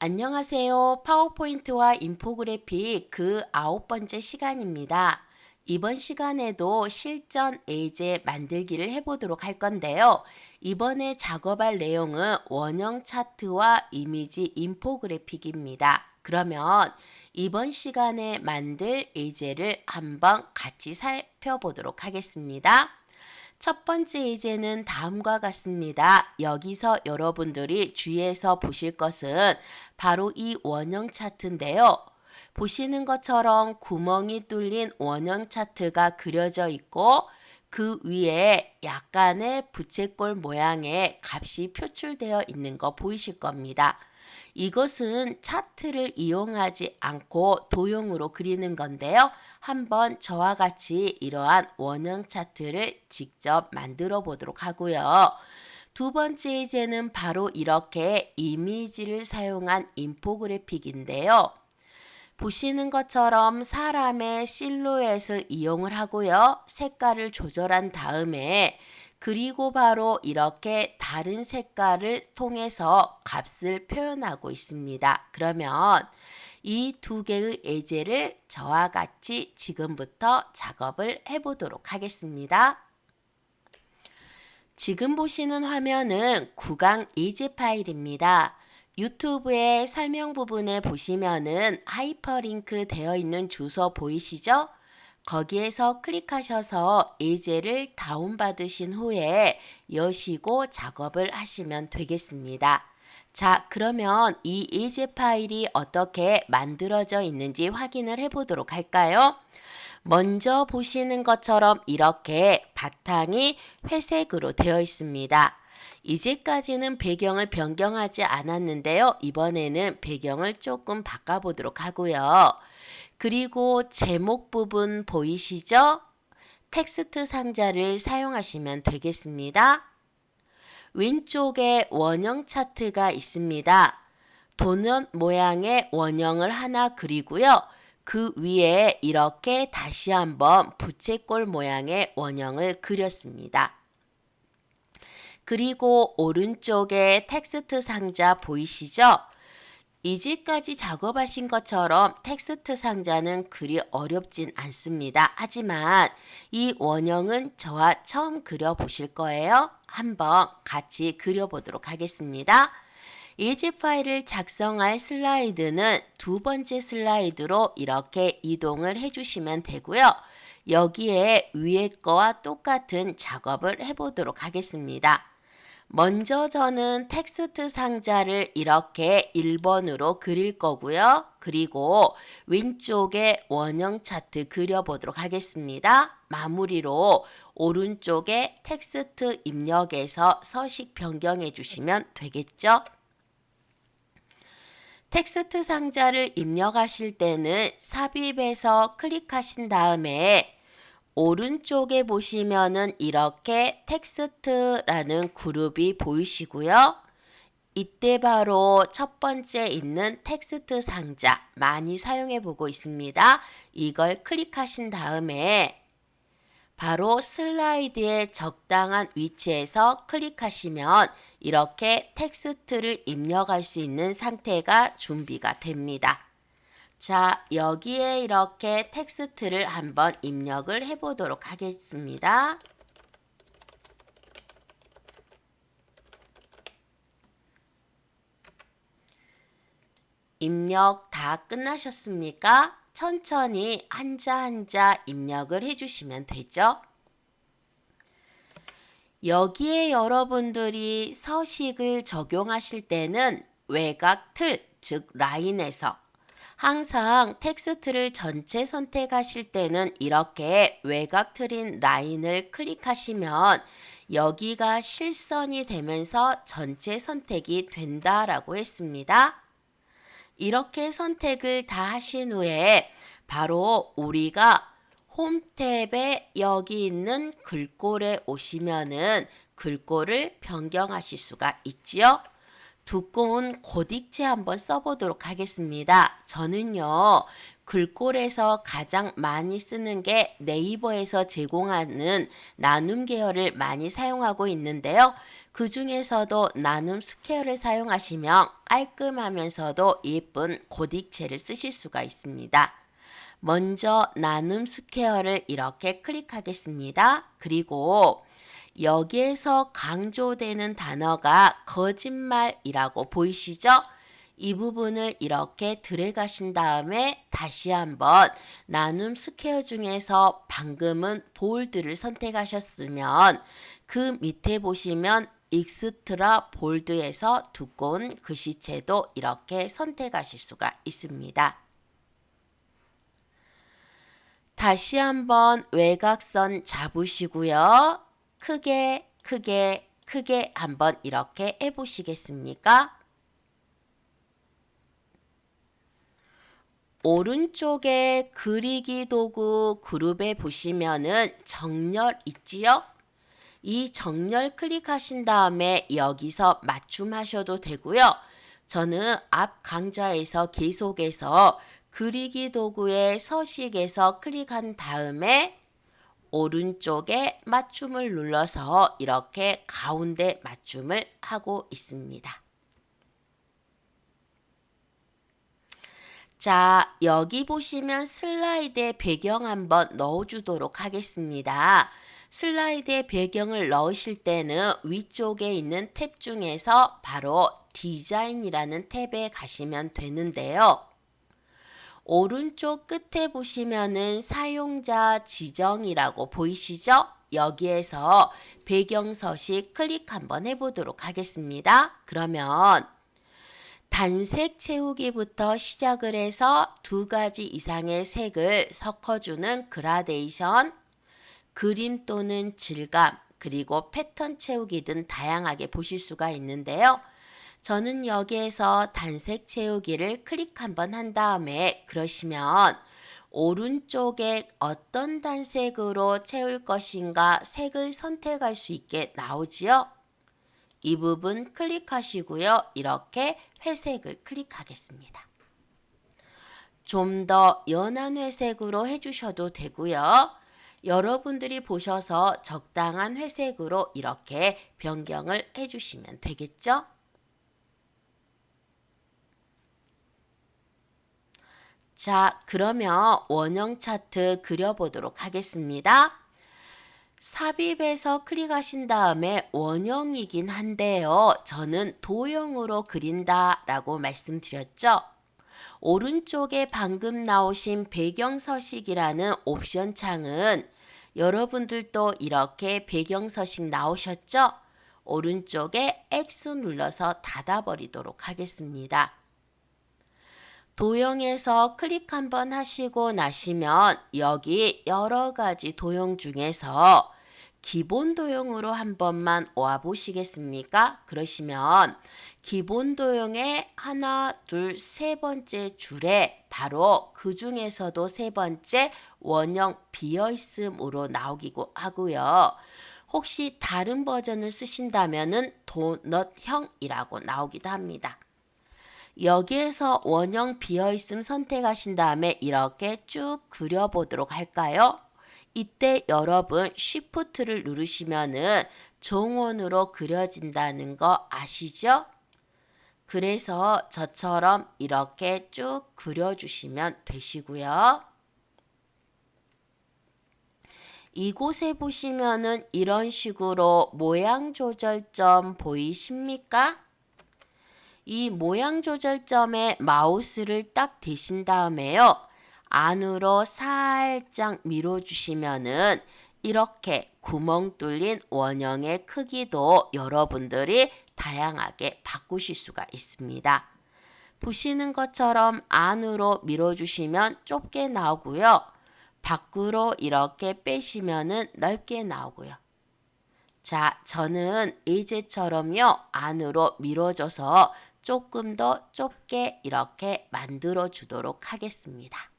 안녕하세요. 파워포인트와 인포그래픽 그 9번째 시간입니다. 이번 시간에도 실전 예제 만들기를 해보도록 할 건데요. 이번에 작업할 내용은 원형 차트와 이미지 인포그래픽입니다. 그러면 이번 시간에 만들 예제를 한번 같이 살펴보도록 하겠습니다. 첫 번째 예제는 다음과 같습니다. 여기서 여러분들이 주의해서 보실 것은 바로 이 원형 차트인데요. 보시는 것처럼 구멍이 뚫린 원형 차트가 그려져 있고 그 위에 약간의 부채꼴 모양의 값이 표출되어 있는 거 보이실 겁니다. 이것은 차트를 이용하지 않고 도형으로 그리는 건데요. 한번 저와 같이 이러한 원형 차트를 직접 만들어 보도록 하고요. 두 번째 예제는 바로 이렇게 이미지를 사용한 인포그래픽인데요. 보시는 것처럼 사람의 실루엣을 이용을 하고요. 색깔을 조절한 다음에 그리고 바로 이렇게 다른 색깔을 통해서 값을 표현하고 있습니다. 그러면 이 두 개의 예제를 저와 같이 지금부터 작업을 해보도록 하겠습니다. 지금 보시는 화면은 구강 예제 파일입니다. 유튜브의 설명 부분에 보시면은 하이퍼링크 되어 있는 주소 보이시죠? 거기에서 클릭하셔서 예제를 다운받으신 후에 여시고 작업을 하시면 되겠습니다. 자, 그러면 이 예제 파일이 어떻게 만들어져 있는지 확인을 해보도록 할까요? 먼저 보시는 것처럼 이렇게 바탕이 회색으로 되어 있습니다. 이제까지는 배경을 변경하지 않았는데요. 이번에는 배경을 조금 바꿔보도록 하고요. 그리고 제목 부분 보이시죠? 텍스트 상자를 사용하시면 되겠습니다. 왼쪽에 원형 차트가 있습니다. 도넛 모양의 원형을 하나 그리고요. 그 위에 이렇게 다시 한번 부채꼴 모양의 원형을 그렸습니다. 그리고 오른쪽에 텍스트 상자 보이시죠? 이제까지 작업하신 것처럼 텍스트 상자는 그리 어렵진 않습니다. 하지만 이 원형은 저와 처음 그려보실 거예요. 한번 같이 그려보도록 하겠습니다. 예제 파일을 작성할 슬라이드는 두 번째 슬라이드로 이렇게 이동을 해주시면 되고요. 여기에 위에 거와 똑같은 작업을 해보도록 하겠습니다. 먼저 저는 텍스트 상자를 이렇게 1번으로 그릴 거고요. 그리고 왼쪽에 원형 차트 그려보도록 하겠습니다. 마무리로 오른쪽에 텍스트 입력해서 서식 변경해 주시면 되겠죠. 텍스트 상자를 입력하실 때는 삽입에서 클릭하신 다음에 오른쪽에 보시면은 이렇게 텍스트라는 그룹이 보이시고요. 이때 바로 첫 번째 있는 텍스트 상자 많이 사용해 보고 있습니다. 이걸 클릭하신 다음에 바로 슬라이드의 적당한 위치에서 클릭하시면 이렇게 텍스트를 입력할 수 있는 상태가 준비가 됩니다. 자, 여기에 이렇게 텍스트를 한번 입력을 해보도록 하겠습니다. 입력 다 끝나셨습니까? 천천히 한자 한자 입력을 해주시면 되죠. 여기에 여러분들이 서식을 적용하실 때는 외곽 틀, 즉 라인에서 항상 텍스트를 전체 선택하실 때는 이렇게 외곽 틀인 라인을 클릭하시면 여기가 실선이 되면서 전체 선택이 된다라고 했습니다. 이렇게 선택을 다 하신 후에 바로 우리가 홈 탭에 여기 있는 글꼴에 오시면은 글꼴을 변경하실 수가 있지요. 두꺼운 고딕체 한번 써보도록 하겠습니다. 저는요, 글꼴에서 가장 많이 쓰는 게 네이버에서 제공하는 나눔 계열을 많이 사용하고 있는데요. 그 중에서도 나눔 스퀘어를 사용하시면 깔끔하면서도 예쁜 고딕체를 쓰실 수가 있습니다. 먼저 나눔 스퀘어를 이렇게 클릭하겠습니다. 그리고 여기에서 강조되는 단어가 거짓말이라고 보이시죠? 이 부분을 이렇게 들어가신 다음에 다시 한번 나눔 스퀘어 중에서 방금은 볼드를 선택하셨으면 그 밑에 보시면 익스트라 볼드에서 두꺼운 글씨체도 이렇게 선택하실 수가 있습니다. 다시 한번 외곽선 잡으시고요. 크게 한번 이렇게 해보시겠습니까? 오른쪽에 그리기 도구 그룹에 보시면은 정렬 있지요? 이 정렬 클릭하신 다음에 여기서 맞춤하셔도 되고요. 저는 앞 강좌에서 계속해서 그리기 도구의 서식에서 클릭한 다음에 오른쪽에 맞춤을 눌러서 이렇게 가운데 맞춤을 하고 있습니다. 자, 여기 보시면 슬라이드의 배경 한번 넣어주도록 하겠습니다. 슬라이드의 배경을 넣으실 때는 위쪽에 있는 탭 중에서 바로 디자인이라는 탭에 가시면 되는데요. 오른쪽 끝에 보시면은 사용자 지정이라고 보이시죠? 여기에서 배경 서식 클릭 한번 해보도록 하겠습니다. 그러면 단색 채우기부터 시작을 해서 2가지 이상의 색을 섞어주는 그라데이션, 그림 또는 질감, 그리고 패턴 채우기 등 다양하게 보실 수가 있는데요. 저는 여기에서 단색 채우기를 클릭 한번 한 다음에 그러시면 오른쪽에 어떤 단색으로 채울 것인가 색을 선택할 수 있게 나오지요. 이 부분 클릭하시고요. 이렇게 회색을 클릭하겠습니다. 좀 더 연한 회색으로 해주셔도 되고요. 여러분들이 보셔서 적당한 회색으로 이렇게 변경을 해주시면 되겠죠? 자, 그러면 원형 차트 그려보도록 하겠습니다. 삽입에서 클릭하신 다음에 원형이긴 한데요. 저는 도형으로 그린다 라고 말씀드렸죠. 오른쪽에 방금 나오신 배경 서식이라는 옵션 창은 여러분들도 이렇게 배경 서식 나오셨죠? 오른쪽에 X 눌러서 닫아버리도록 하겠습니다. 도형에서 클릭 한번 하시고 나시면 여기 여러 가지 도형 중에서 기본 도형으로 한 번만 와 보시겠습니까? 그러시면 기본 도형의 하나, 둘, 세 번째 줄에 바로 그 중에서도 세 번째 원형 비어있음으로 나오기도 하고요. 혹시 다른 버전을 쓰신다면은 도넛형이라고 나오기도 합니다. 여기에서 원형 비어있음 선택하신 다음에 이렇게 쭉 그려보도록 할까요? 이때 여러분 Shift를 누르시면은 정원으로 그려진다는 거 아시죠? 그래서 저처럼 이렇게 쭉 그려주시면 되시고요. 이곳에 보시면은 이런 식으로 모양 조절점 보이십니까? 이 모양 조절점에 마우스를 딱 대신 다음에요. 안으로 살짝 밀어주시면은 이렇게 구멍 뚫린 원형의 크기도 여러분들이 다양하게 바꾸실 수가 있습니다. 보시는 것처럼 안으로 밀어주시면 좁게 나오고요. 밖으로 이렇게 빼시면은 넓게 나오고요. 자, 저는 이제처럼요. 안으로 밀어줘서 조금 더 좁게 이렇게 만들어 주도록 하겠습니다.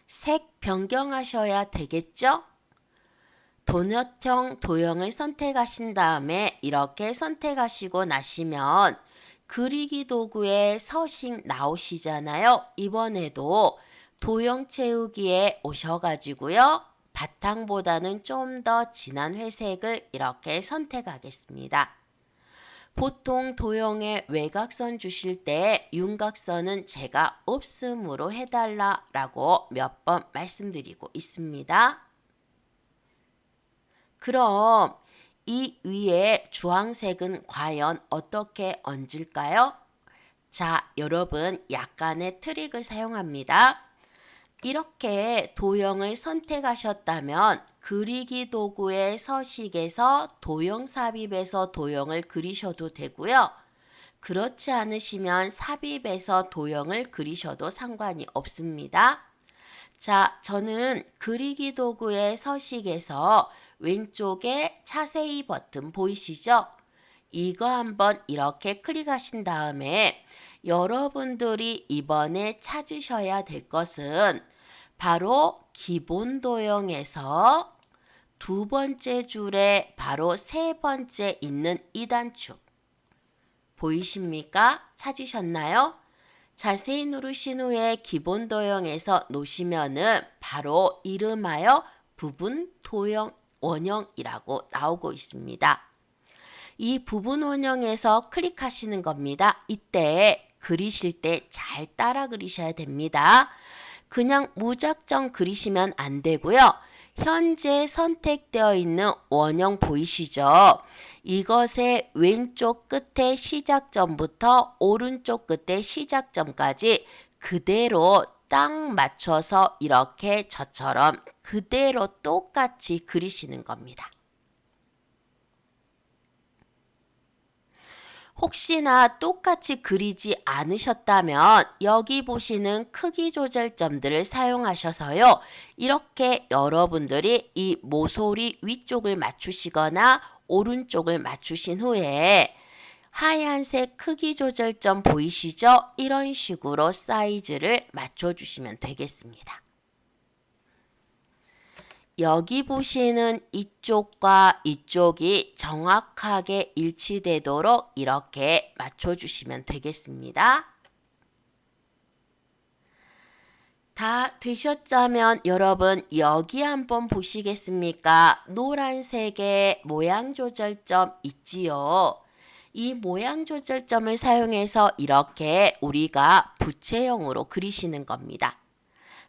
색 변경하셔야 되겠죠? 도넛형 도형을 선택하신 다음에 이렇게 선택하시고 나시면 그리기 도구에 서식 나오시잖아요. 이번에도 도형 채우기에 오셔가지고요. 바탕보다는 좀 더 진한 회색을 이렇게 선택하겠습니다. 보통 도형에 외곽선 주실 때 윤곽선은 제가 없음으로 해달라고 몇 번 말씀드리고 있습니다. 그럼 이 위에 주황색은 과연 어떻게 얹을까요? 자, 여러분 약간의 트릭을 사용합니다. 이렇게 도형을 선택하셨다면 그리기 도구의 서식에서 도형 삽입에서 도형을 그리셔도 되고요. 그렇지 않으시면 삽입에서 도형을 그리셔도 상관이 없습니다. 자, 저는 그리기 도구의 서식에서 왼쪽에 자세히 버튼 보이시죠? 이거 한번 이렇게 클릭하신 다음에 여러분들이 이번에 찾으셔야 될 것은 바로 기본 도형에서 두 번째 줄에 바로 세 번째 있는 2단축 보이십니까? 찾으셨나요? 자세히 누르신 후에 기본 도형에서 놓으시면은 바로 이름하여 부분 도형 원형이라고 나오고 있습니다. 이 부분 원형에서 클릭하시는 겁니다. 이때 그리실 때 잘 따라 그리셔야 됩니다. 그냥 무작정 그리시면 안 되고요. 현재 선택되어 있는 원형 보이시죠? 이것의 왼쪽 끝에 시작점부터 오른쪽 끝에 시작점까지 그대로 딱 맞춰서 이렇게 저처럼 그대로 똑같이 그리시는 겁니다. 혹시나 똑같이 그리지 않으셨다면 여기 보시는 크기 조절점들을 사용하셔서요. 이렇게 여러분들이 이 모서리 위쪽을 맞추시거나 오른쪽을 맞추신 후에 하얀색 크기 조절점 보이시죠? 이런 식으로 사이즈를 맞춰주시면 되겠습니다. 여기 보시는 이쪽과 이쪽이 정확하게 일치되도록 이렇게 맞춰주시면 되겠습니다. 다 되셨다면 여러분 여기 한번 보시겠습니까? 노란색의 모양 조절점 있지요. 이 모양 조절점을 사용해서 이렇게 우리가 부채형으로 그리시는 겁니다.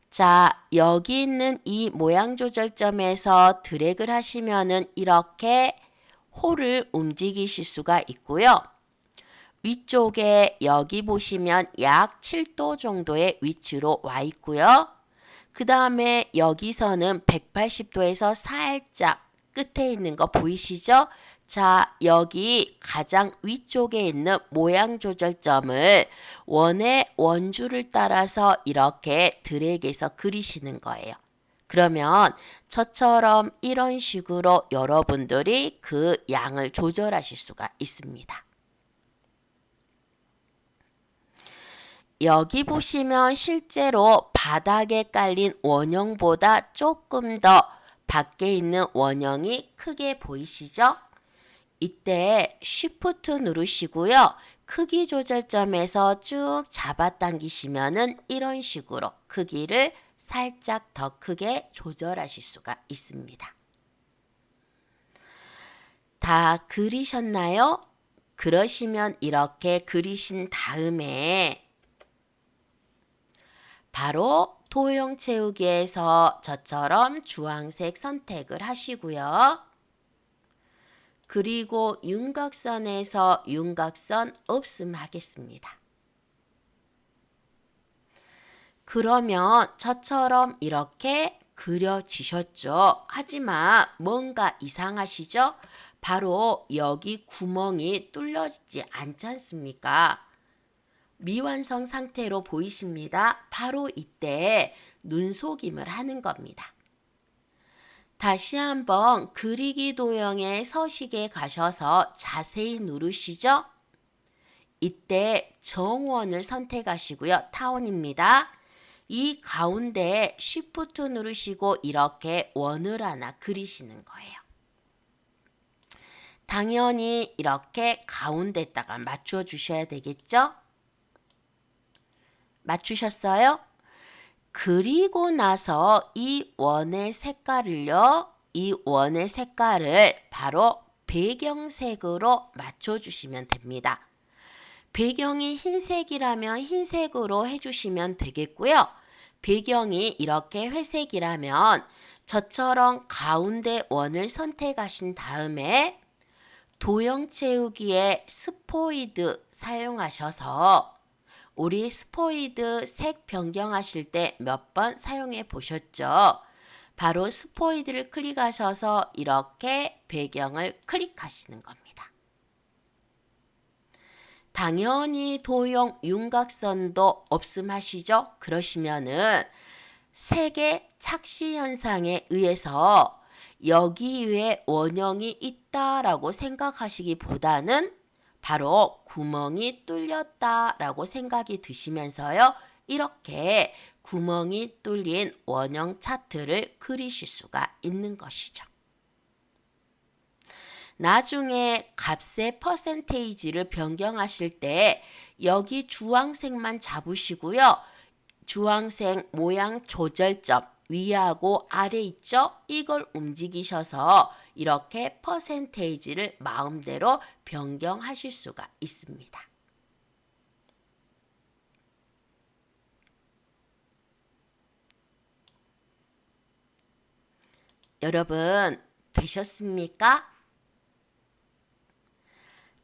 자, 여기 있는 이 모양 조절점에서 드래그를 하시면은 이렇게 홀을 움직이실 수가 있고요. 위쪽에 여기 보시면 약 7도 정도의 위치로 와 있고요. 그 다음에 여기서는 180도에서 살짝 끝에 있는 거 보이시죠? 자, 여기 가장 위쪽에 있는 모양 조절점을 원의 원줄을 따라서 이렇게 드래그해서 그리시는 거예요. 그러면 저처럼 이런 식으로 여러분들이 그 양을 조절하실 수가 있습니다. 여기 보시면 실제로 바닥에 깔린 원형보다 조금 더 밖에 있는 원형이 크게 보이시죠? 이때 Shift 누르시고요. 크기 조절점에서 쭉 잡아당기시면은 이런 식으로 크기를 살짝 더 크게 조절하실 수가 있습니다. 다 그리셨나요? 그러시면 이렇게 그리신 다음에 바로 도형 채우기에서 저처럼 주황색 선택을 하시고요. 그리고 윤곽선에서 윤곽선 없음하겠습니다. 그러면 저처럼 이렇게 그려지셨죠? 하지만 뭔가 이상하시죠? 바로 여기 구멍이 뚫려지지 않지 않습니까? 미완성 상태로 보이십니다. 바로 이때 눈속임을 하는 겁니다. 다시 한번 그리기 도형의 서식에 가셔서 자세히 누르시죠. 이때 정원을 선택하시고요. 타원입니다. 이 가운데에 Shift 누르시고 이렇게 원을 하나 그리시는 거예요. 당연히 이렇게 가운데다가 맞춰 주셔야 되겠죠? 맞추셨어요? 그리고 나서 이 원의 색깔을요. 이 원의 색깔을 바로 배경색으로 맞춰주시면 됩니다. 배경이 흰색이라면 흰색으로 해주시면 되겠고요. 배경이 이렇게 회색이라면 저처럼 가운데 원을 선택하신 다음에 도형 채우기에 스포이드 사용하셔서 우리 스포이드 색 변경하실 때 몇 번 사용해 보셨죠? 바로 스포이드를 클릭하셔서 이렇게 배경을 클릭하시는 겁니다. 당연히 도형 윤곽선도 없음하시죠? 그러시면은 색의 착시 현상에 의해서 여기에 원형이 있다라고 생각하시기보다는 바로 구멍이 뚫렸다라고 생각이 드시면서요. 이렇게 구멍이 뚫린 원형 차트를 그리실 수가 있는 것이죠. 나중에 값의 퍼센테이지를 변경하실 때 여기 주황색만 잡으시고요. 주황색 모양 조절점 위하고 아래 있죠? 이걸 움직이셔서 이렇게 퍼센테이지를 마음대로 변경하실 수가 있습니다. 여러분 되셨습니까?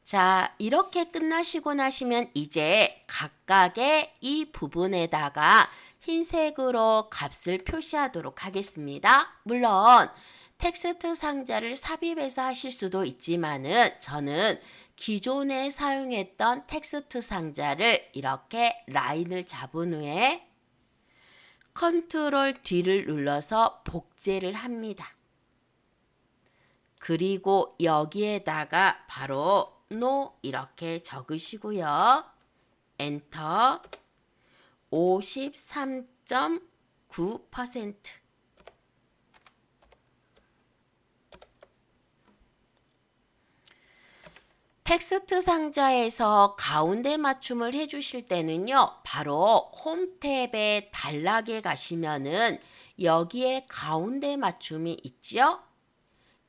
자, 이렇게 끝나시고 나시면 이제 각각의 이 부분에다가 흰색으로 값을 표시하도록 하겠습니다. 물론 텍스트 상자를 삽입해서 하실 수도 있지만은 저는 기존에 사용했던 텍스트 상자를 이렇게 라인을 잡은 후에 컨트롤 D를 눌러서 복제를 합니다. 그리고 여기에다가 바로 no 이렇게 적으시고요. 엔터 53.9% 텍스트 상자에서 가운데 맞춤을 해주실 때는요. 바로 홈 탭에 단락에 가시면은 여기에 가운데 맞춤이 있죠.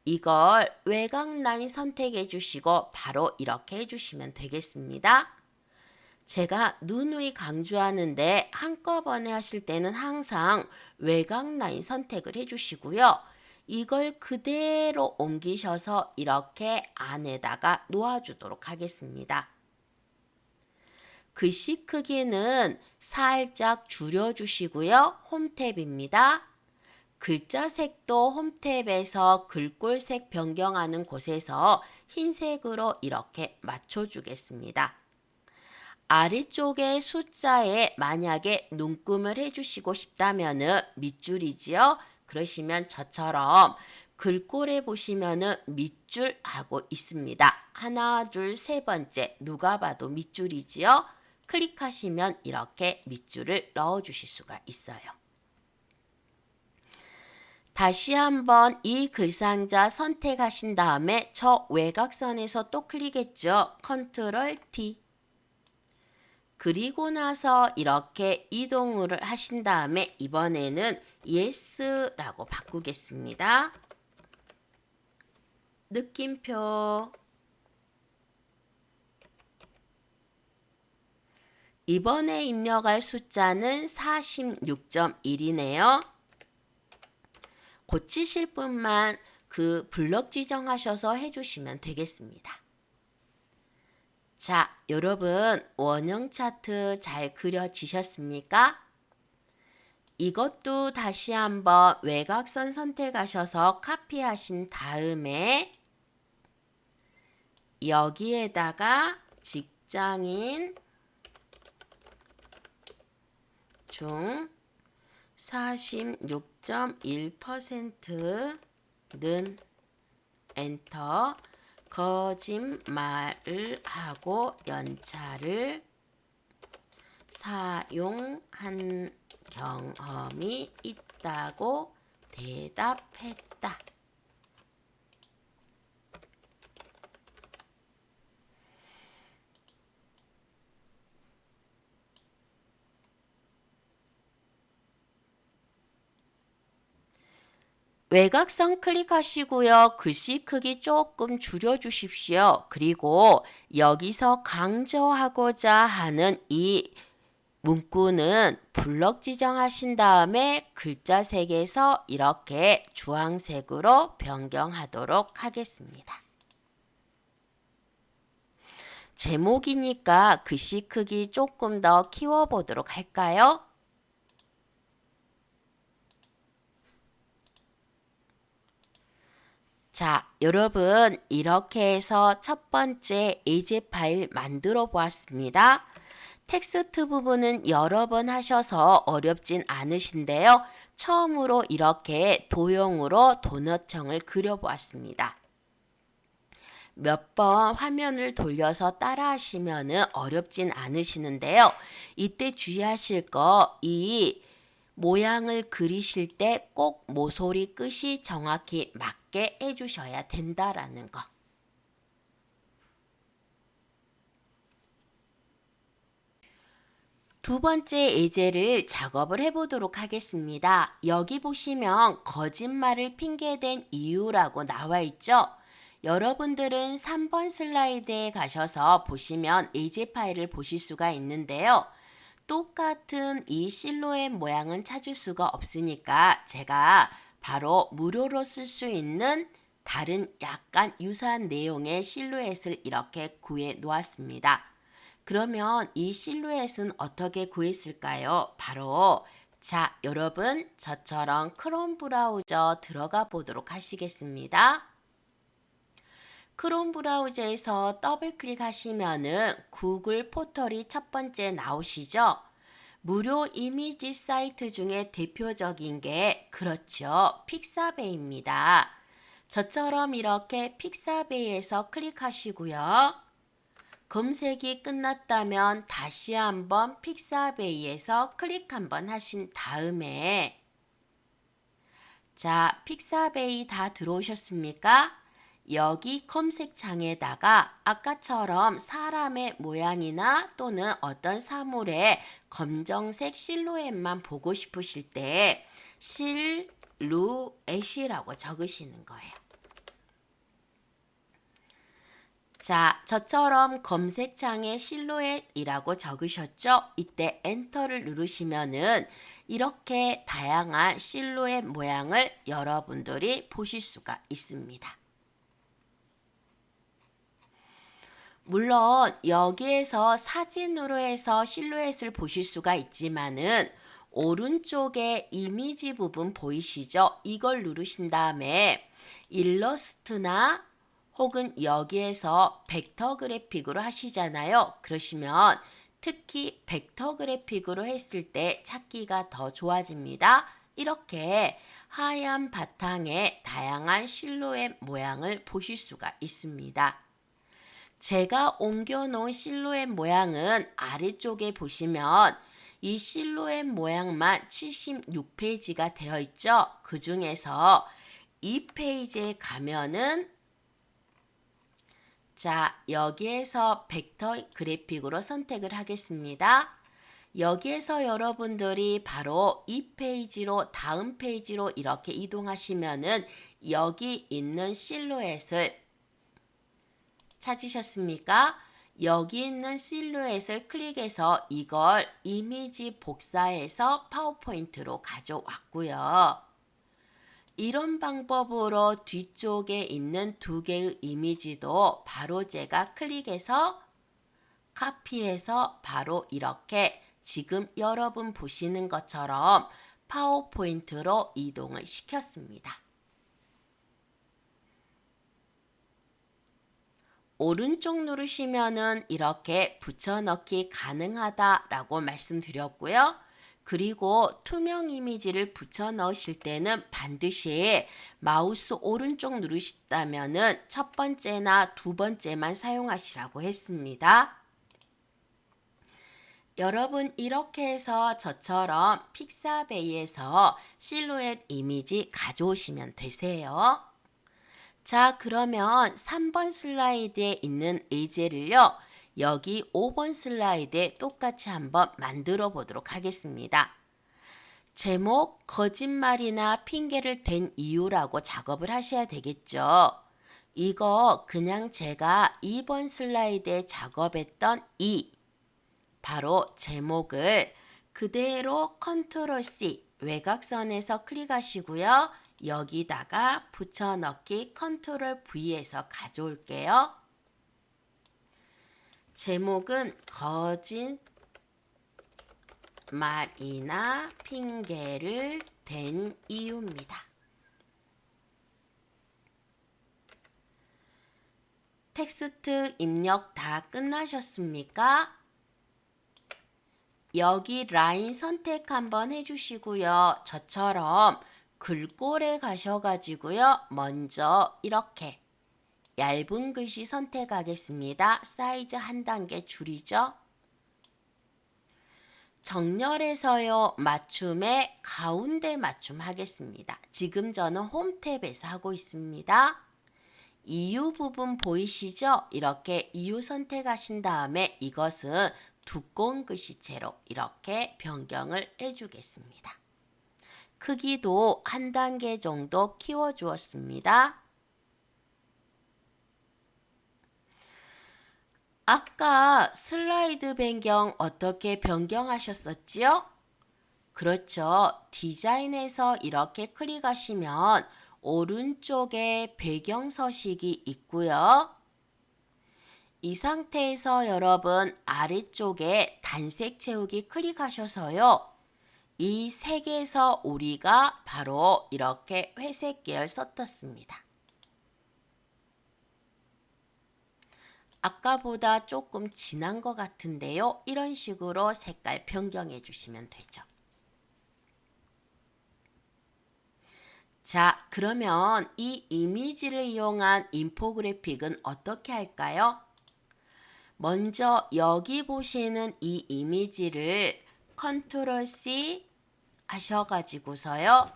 이걸 외곽 라인 선택해 주시고 바로 이렇게 해주시면 되겠습니다. 제가 누누이 강조하는데 한꺼번에 하실 때는 항상 외곽 라인 선택을 해주시고요. 이걸 그대로 옮기셔서 이렇게 안에다가 놓아주도록 하겠습니다. 글씨 크기는 살짝 줄여주시고요. 홈 탭입니다. 글자 색도 홈 탭에서 글꼴색 변경하는 곳에서 흰색으로 이렇게 맞춰주겠습니다. 아래쪽에 숫자에 만약에 눈금을 해주시고 싶다면은 밑줄이지요. 그러시면 저처럼 글꼴에 보시면은 밑줄 하고 있습니다. 하나, 둘, 세 번째 누가 봐도 밑줄이지요. 클릭하시면 이렇게 밑줄을 넣어 주실 수가 있어요. 다시 한번 이 글상자 선택하신 다음에 저 외곽선에서 또 클릭했죠. 컨트롤 T. 그리고 나서 이렇게 이동을 하신 다음에 이번에는 yes라고 바꾸겠습니다. 느낌표. 이번에 입력할 숫자는 46.1이네요. 고치실 분만 그 블럭 지정하셔서 해주시면 되겠습니다. 자, 여러분 원형 차트 잘 그려지셨습니까? 이것도 다시 한번 외곽선 선택하셔서 카피하신 다음에 여기에다가 직장인 중 46.1%는 엔터 거짓말을 하고 연차를 사용한 경험이 있다고 대답했다. 외곽선 클릭하시고요. 글씨 크기 조금 줄여주십시오. 그리고 여기서 강조하고자 하는 이 문구는 블럭 지정하신 다음에 글자 색에서 이렇게 주황색으로 변경하도록 하겠습니다. 제목이니까 글씨 크기 조금 더 키워보도록 할까요? 자, 여러분 이렇게 해서 첫 번째 예제 파일 만들어 보았습니다. 텍스트 부분은 여러 번 하셔서 어렵진 않으신데요. 처음으로 이렇게 도형으로 도넛형을 그려보았습니다. 몇 번 화면을 돌려서 따라 하시면 어렵진 않으시는데요. 이때 주의하실 거, 이 모양을 그리실 때 꼭 모서리 끝이 정확히 맞게 해주셔야 된다라는 거. 두 번째 예제를 작업을 해보도록 하겠습니다. 여기 보시면 거짓말을 핑계댄 이유라고 나와 있죠. 여러분들은 3번 슬라이드에 가셔서 보시면 예제 파일을 보실 수가 있는데요. 똑같은 이 실루엣 모양은 찾을 수가 없으니까 제가 바로 무료로 쓸 수 있는 다른 약간 유사한 내용의 실루엣을 이렇게 구해 놓았습니다. 그러면 이 실루엣은 어떻게 구했을까요? 바로 자, 여러분 저처럼 크롬 브라우저 들어가 보도록 하시겠습니다. 크롬 브라우저에서 더블 클릭하시면은 구글 포털이 첫 번째 나오시죠? 무료 이미지 사이트 중에 대표적인 게 그렇죠. 픽사베이입니다. 저처럼 이렇게 픽사베이에서 클릭하시고요. 검색이 끝났다면 다시 한번 픽사베이에서 클릭 한번 하신 다음에 자, 픽사베이 다 들어오셨습니까? 여기 검색창에다가 아까처럼 사람의 모양이나 또는 어떤 사물의 검정색 실루엣만 보고 싶으실 때 실루엣이라고 적으시는 거예요. 자, 저처럼 검색창에 실루엣이라고 적으셨죠? 이때 엔터를 누르시면은 이렇게 다양한 실루엣 모양을 여러분들이 보실 수가 있습니다. 물론 여기에서 사진으로 해서 실루엣을 보실 수가 있지만은 오른쪽에 이미지 부분 보이시죠? 이걸 누르신 다음에 일러스트나 혹은 여기에서 벡터 그래픽으로 하시잖아요. 그러시면 특히 벡터 그래픽으로 했을 때 찾기가 더 좋아집니다. 이렇게 하얀 바탕에 다양한 실루엣 모양을 보실 수가 있습니다. 제가 옮겨놓은 실루엣 모양은 아래쪽에 보시면 이 실루엣 모양만 76페이지가 되어 있죠. 그 중에서 이 페이지에 가면은 자, 여기에서 벡터 그래픽으로 선택을 하겠습니다. 여기에서 여러분들이 바로 이 페이지로 다음 페이지로 이렇게 이동하시면은 여기 있는 실루엣을 찾으셨습니까? 여기 있는 실루엣을 클릭해서 이걸 이미지 복사해서 파워포인트로 가져왔고요. 이런 방법으로 뒤쪽에 있는 두 개의 이미지도 바로 제가 클릭해서 카피해서 바로 이렇게 지금 여러분 보시는 것처럼 파워포인트로 이동을 시켰습니다. 오른쪽 누르시면은 이렇게 붙여넣기 가능하다라고 말씀드렸고요. 그리고 투명 이미지를 붙여 넣으실 때는 반드시 마우스 오른쪽 누르셨다면은 첫 번째나 두 번째만 사용하시라고 했습니다. 여러분 이렇게 해서 저처럼 픽사베이에서 실루엣 이미지 가져오시면 되세요. 자, 그러면 3번 슬라이드에 있는 의제를요. 여기 5번 슬라이드에 똑같이 한번 만들어 보도록 하겠습니다. 제목 거짓말이나 핑계를 댄 이유라고 작업을 하셔야 되겠죠. 이거 그냥 제가 2번 슬라이드에 작업했던 바로 제목을 그대로 컨트롤 C 외곽선에서 클릭하시고요. 여기다가 붙여넣기 컨트롤 V에서 가져올게요. 제목은 거짓말이나 핑계를 댄 이유입니다. 텍스트 입력 다 끝나셨습니까? 여기 라인 선택 한번 해주시고요. 저처럼 글꼴에 가셔가지고요. 먼저 이렇게 얇은 글씨 선택하겠습니다. 사이즈 한 단계 줄이죠. 정렬해서요. 맞춤에 가운데 맞춤 하겠습니다. 지금 저는 홈 탭에서 하고 있습니다. 이유 부분 보이시죠? 이렇게 이유 선택하신 다음에 이것은 두꺼운 글씨체로 이렇게 변경을 해주겠습니다. 크기도 한 단계 정도 키워주었습니다. 아까 슬라이드 변경 어떻게 변경하셨었지요? 그렇죠. 디자인에서 이렇게 클릭하시면 오른쪽에 배경 서식이 있고요. 이 상태에서 여러분 아래쪽에 단색 채우기 클릭하셔서요. 이 색에서 우리가 바로 이렇게 회색 계열 썼었습니다. 아까보다 조금 진한 것 같은데요. 이런 식으로 색깔 변경해 주시면 되죠. 자, 그러면 이 이미지를 이용한 인포그래픽은 어떻게 할까요? 먼저 여기 보시는 이 이미지를 컨트롤 C 하셔가지고서요.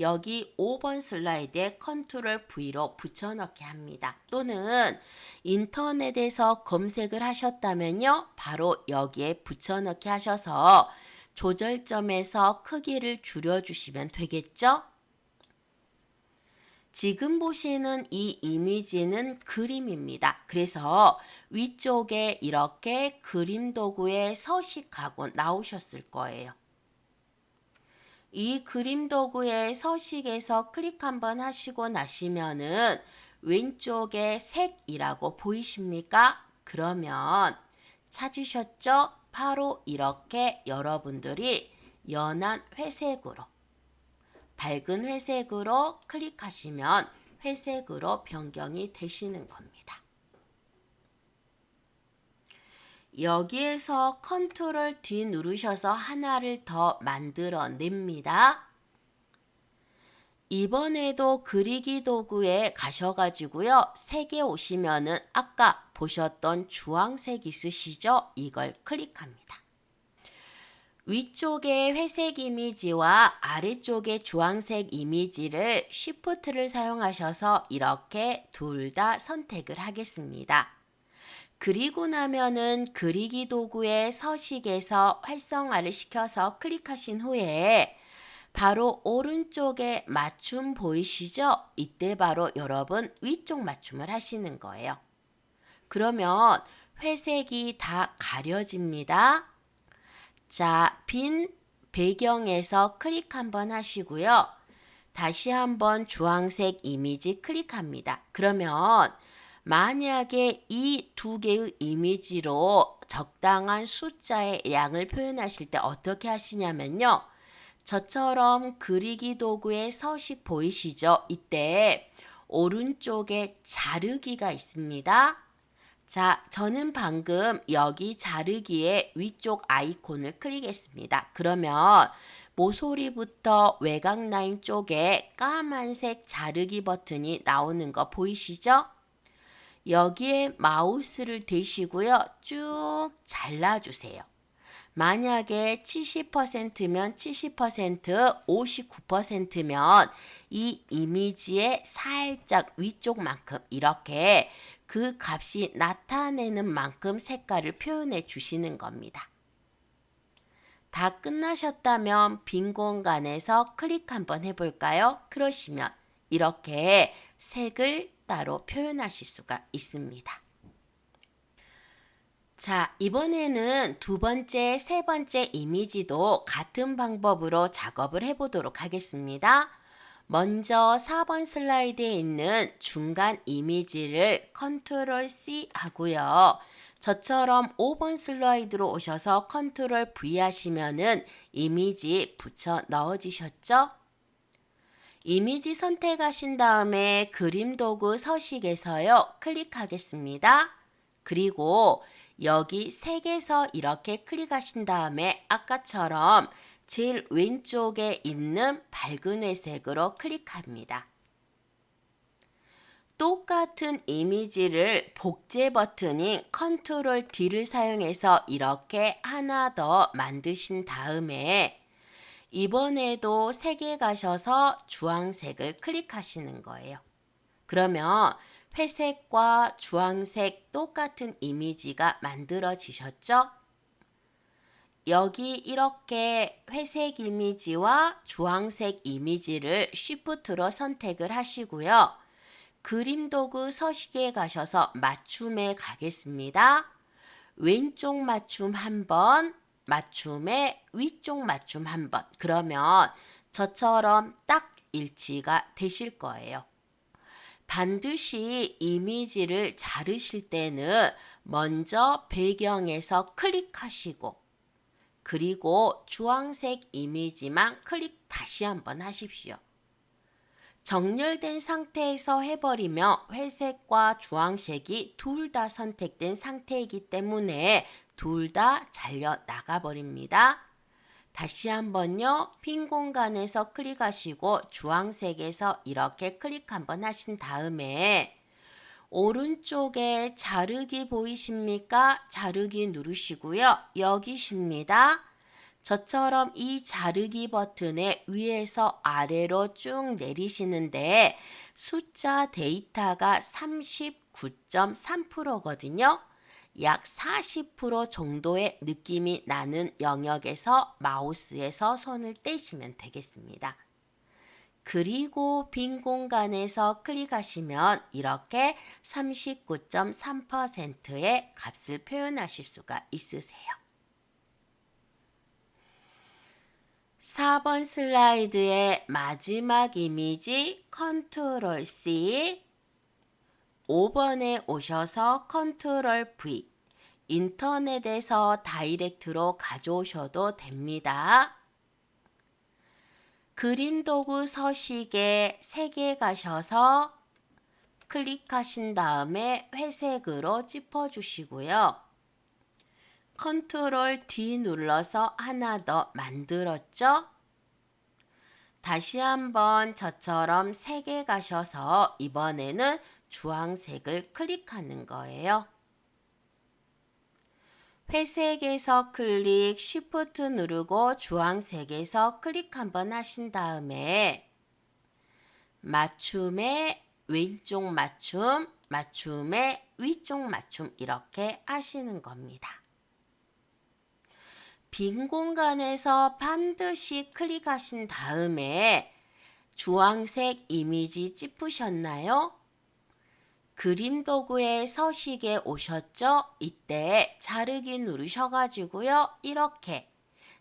여기 5번 슬라이드에 컨트롤 V로 붙여넣기 합니다. 또는 인터넷에서 검색을 하셨다면요. 바로 여기에 붙여넣기 하셔서 조절점에서 크기를 줄여주시면 되겠죠? 지금 보시는 이 이미지는 그림입니다. 그래서 위쪽에 이렇게 그림 도구에 서식하고 나오셨을 거예요. 이 그림 도구의 서식에서 클릭 한번 하시고 나시면은 왼쪽에 색이라고 보이십니까? 그러면 찾으셨죠? 바로 이렇게 여러분들이 연한 회색으로 밝은 회색으로 클릭하시면 회색으로 변경이 되시는 겁니다. 여기에서 컨트롤 D 누르셔서 하나를 더 만들어냅니다. 이번에도 그리기 도구에 가셔가지고요. 색에 오시면은 아까 보셨던 주황색 있으시죠? 이걸 클릭합니다. 위쪽에 회색 이미지와 아래쪽에 주황색 이미지를 Shift를 사용하셔서 이렇게 둘 다 선택을 하겠습니다. 그리고 나면은 그리기 도구의 서식에서 활성화를 시켜서 클릭하신 후에 바로 오른쪽에 맞춤 보이시죠? 이때 바로 여러분 위쪽 맞춤을 하시는 거예요. 그러면 회색이 다 가려집니다. 자, 빈 배경에서 클릭 한번 하시고요. 다시 한번 주황색 이미지 클릭합니다. 그러면 만약에 이 두 개의 이미지로 적당한 숫자의 양을 표현하실 때 어떻게 하시냐면요. 저처럼 그리기 도구의 서식 보이시죠? 이때 오른쪽에 자르기가 있습니다. 자, 저는 방금 여기 자르기의 위쪽 아이콘을 클릭했습니다. 그러면 모서리부터 외곽 라인 쪽에 까만색 자르기 버튼이 나오는 거 보이시죠? 여기에 마우스를 대시고요. 쭉 잘라주세요. 만약에 70%면 70%, 59%면 이 이미지의 살짝 위쪽만큼 이렇게 그 값이 나타내는 만큼 색깔을 표현해 주시는 겁니다. 다 끝나셨다면 빈 공간에서 클릭 한번 해볼까요? 그러시면 이렇게 색을 따로 표현하실 수가 있습니다. 자, 이번에는 두 번째, 세 번째 이미지도 같은 방법으로 작업을 해보도록 하겠습니다. 먼저 4번 슬라이드에 있는 중간 이미지를 컨트롤 C 하고요. 저처럼 5번 슬라이드로 오셔서 컨트롤 V 하시면은 이미지 붙여 넣어지셨죠? 이미지 선택하신 다음에 그림 도구 서식에서요. 클릭하겠습니다. 그리고 여기 색에서 이렇게 클릭하신 다음에 아까처럼 제일 왼쪽에 있는 밝은 회색으로 클릭합니다. 똑같은 이미지를 복제 버튼인 컨트롤 D를 사용해서 이렇게 하나 더 만드신 다음에 이번에도 색에 가셔서 주황색을 클릭하시는 거예요. 그러면 회색과 주황색 똑같은 이미지가 만들어지셨죠? 여기 이렇게 회색 이미지와 주황색 이미지를 Shift로 선택을 하시고요. 그림 도구 서식에 가셔서 맞춤에 가겠습니다. 왼쪽 맞춤 한 번, 맞춤에 위쪽 맞춤 한 번. 그러면 저처럼 딱 일치가 되실 거예요. 반드시 이미지를 자르실 때는 먼저 배경에서 클릭하시고 그리고 주황색 이미지만 클릭 다시 한번 하십시오. 정렬된 상태에서 해버리면 회색과 주황색이 둘 다 선택된 상태이기 때문에 둘 다 잘려 나가버립니다. 다시 한번요. 빈 공간에서 클릭하시고 주황색에서 이렇게 클릭 한번 하신 다음에 오른쪽에 자르기 보이십니까? 자르기 누르시고요. 여기십니다. 저처럼 이 자르기 버튼에 위에서 아래로 쭉 내리시는데 숫자 데이터가 39.3%거든요. 약 40% 정도의 느낌이 나는 영역에서 마우스에서 손을 떼시면 되겠습니다. 그리고 빈 공간에서 클릭하시면 이렇게 39.3%의 값을 표현하실 수가 있으세요. 4번 슬라이드의 마지막 이미지 컨트롤 C, 5번에 오셔서 컨트롤 V, 인터넷에서 다이렉트로 가져오셔도 됩니다. 그림 도구 서식에 색에 가셔서 클릭하신 다음에 회색으로 짚어주시고요. 컨트롤 D 눌러서 하나 더 만들었죠? 다시 한번 저처럼 색에 가셔서 이번에는 주황색을 클릭하는 거예요. 회색에서 클릭, Shift 누르고 주황색에서 클릭 한번 하신 다음에 맞춤에 왼쪽 맞춤, 맞춤에 위쪽 맞춤 이렇게 하시는 겁니다. 빈 공간에서 반드시 클릭하신 다음에 주황색 이미지 찝으셨나요? 그림 도구의 서식에 오셨죠? 이때 자르기 누르셔가지고요. 이렇게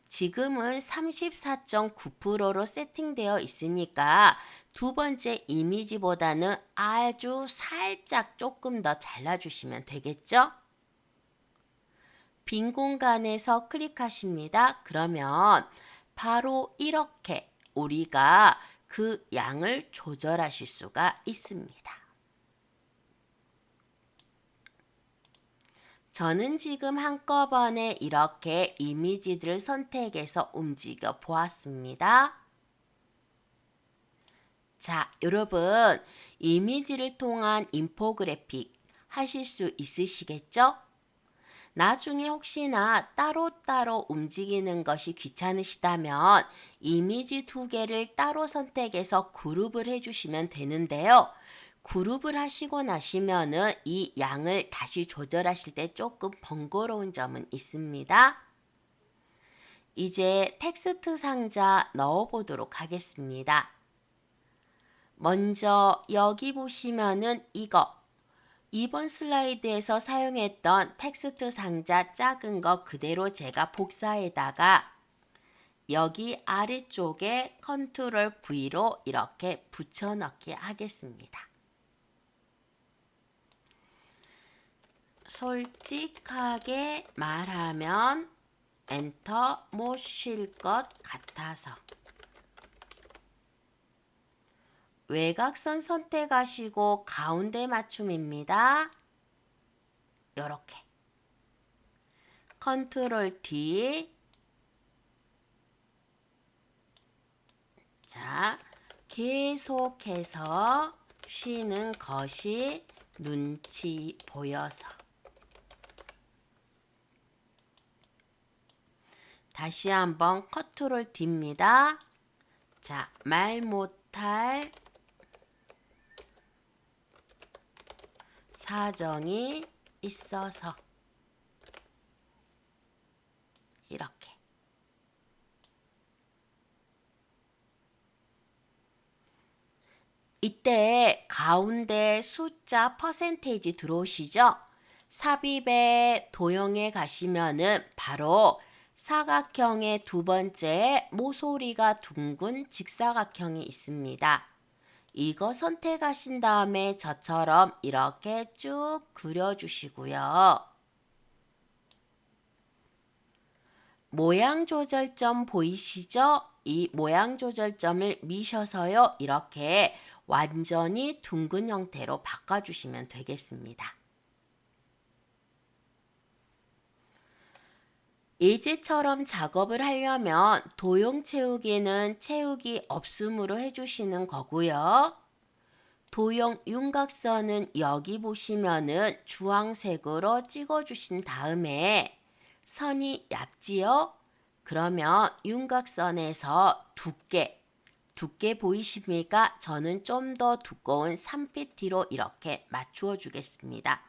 지금은 34.9%로 세팅되어 있으니까 두 번째 이미지보다는 아주 살짝 조금 더 잘라주시면 되겠죠? 빈 공간에서 클릭하십니다. 그러면 바로 이렇게 우리가 그 양을 조절하실 수가 있습니다. 저는 지금 한꺼번에 이렇게 이미지들을 선택해서 움직여 보았습니다. 자, 여러분 이미지를 통한 인포그래픽 하실 수 있으시겠죠? 나중에 혹시나 따로따로 움직이는 것이 귀찮으시다면 이미지 두 개를 따로 선택해서 그룹을 해주시면 되는데요. 그룹을 하시고 나시면은 이 양을 다시 조절하실 때 조금 번거로운 점은 있습니다. 이제 텍스트 상자 넣어보도록 하겠습니다. 먼저 여기 보시면은 이거 2번 슬라이드에서 사용했던 텍스트 상자 작은 거 그대로 제가 복사에다가 여기 아래쪽에 컨트롤 V로 이렇게 붙여넣기 하겠습니다. 솔직하게 말하면 엔터 못 쉴 것 같아서 외곽선 선택하시고 가운데 맞춤입니다. 요렇게 컨트롤 D. 자, 계속해서 쉬는 것이 눈치 보여서 다시 한번 컨트롤 D입니다. 자, 말 못할 사정이 있어서 이렇게 이때 가운데 숫자 퍼센테이지 들어오시죠? 삽입의 도형에 가시면은 바로 사각형의 두 번째 모서리가 둥근 직사각형이 있습니다. 이거 선택하신 다음에 저처럼 이렇게 쭉 그려주시고요. 모양 조절점 보이시죠? 이 모양 조절점을 미셔서요. 이렇게 완전히 둥근 형태로 바꿔주시면 되겠습니다. 예제처럼 작업을 하려면 도형 채우기는 채우기 없음으로 해주시는 거고요. 도형 윤곽선은 여기 보시면은 주황색으로 찍어주신 다음에 선이 얇지요? 그러면 윤곽선에서 두께 보이십니까? 저는 좀 더 두꺼운 3pt로 이렇게 맞추어 주겠습니다.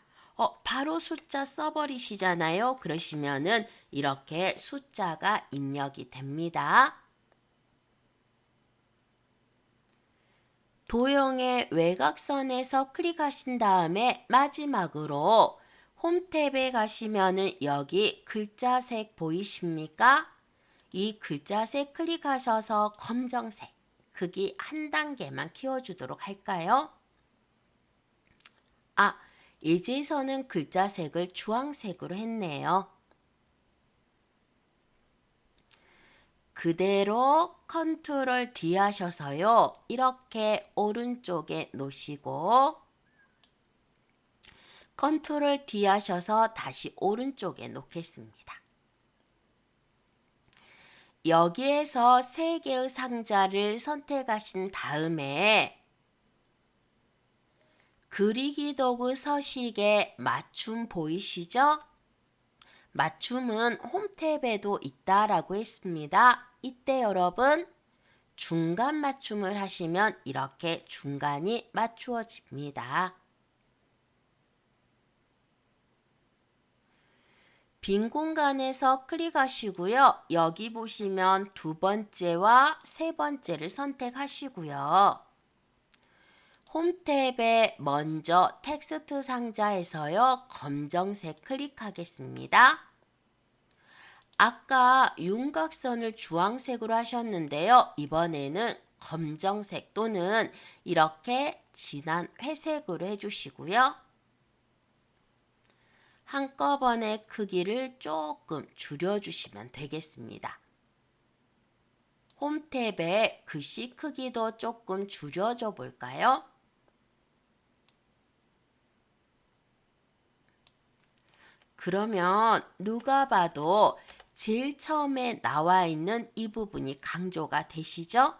바로 숫자 써버리시잖아요. 그러시면은 이렇게 숫자가 입력이 됩니다. 도형의 외곽선에서 클릭하신 다음에 마지막으로 홈 탭에 가시면은 여기 글자색 보이십니까? 이 글자색 클릭하셔서 검정색 크기 한 단계만 키워주도록 할까요? 예제에서는 글자색을 주황색으로 했네요. 그대로 컨트롤 D 하셔서요. 이렇게 오른쪽에 놓으시고 컨트롤 D 하셔서 다시 오른쪽에 놓겠습니다. 여기에서 3개의 상자를 선택하신 다음에 그리기 도구 서식에 맞춤 보이시죠? 맞춤은 홈 탭에도 있다라고 했습니다. 이때 여러분 중간 맞춤을 하시면 이렇게 중간이 맞추어집니다. 빈 공간에서 클릭하시고요. 여기 보시면 두 번째와 세 번째를 선택하시고요. 홈 탭에 먼저 텍스트 상자에서요. 검정색 클릭하겠습니다. 아까 윤곽선을 주황색으로 하셨는데요. 이번에는 검정색 또는 이렇게 진한 회색으로 해주시고요. 한꺼번에 크기를 조금 줄여주시면 되겠습니다. 홈 탭에 글씨 크기도 조금 줄여줘 볼까요? 그러면 누가 봐도 제일 처음에 나와 있는 이 부분이 강조가 되시죠?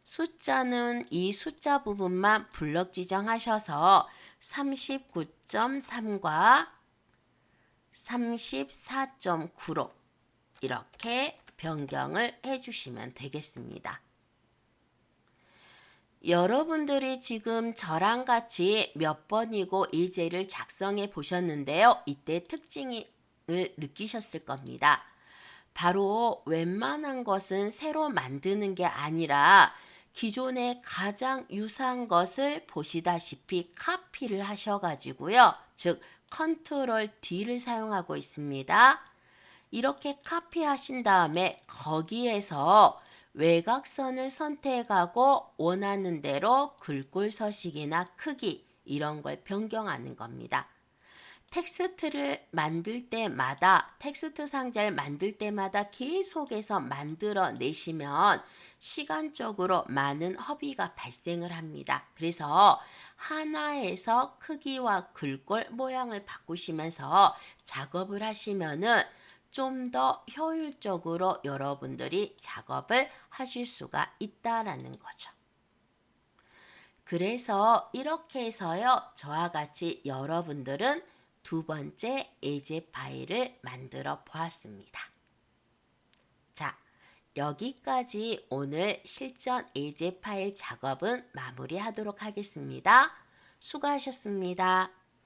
숫자는 이 숫자 부분만 블럭 지정하셔서 39.3과 34.9로 이렇게 변경을 해주시면 되겠습니다. 여러분들이 지금 저랑 같이 몇 번이고 예제를 작성해 보셨는데요. 이때 특징을 느끼셨을 겁니다. 바로 웬만한 것은 새로 만드는 게 아니라 기존에 가장 유사한 것을 보시다시피 카피를 하셔가지고요. 즉 컨트롤 D를 사용하고 있습니다. 이렇게 카피하신 다음에 거기에서 외곽선을 선택하고 원하는 대로 글꼴 서식이나 크기 이런 걸 변경하는 겁니다. 텍스트를 만들 때마다 텍스트 상자를 만들 때마다 계속해서 만들어 내시면 시간적으로 많은 허비가 발생을 합니다. 그래서 하나에서 크기와 글꼴 모양을 바꾸시면서 작업을 하시면은 좀 더 효율적으로 여러분들이 작업을 하실 수가 있다라는 거죠. 그래서 이렇게 해서요. 저와 같이 여러분들은 두 번째 예제 파일을 만들어 보았습니다. 자, 여기까지 오늘 실전 예제 파일 작업은 마무리하도록 하겠습니다. 수고하셨습니다.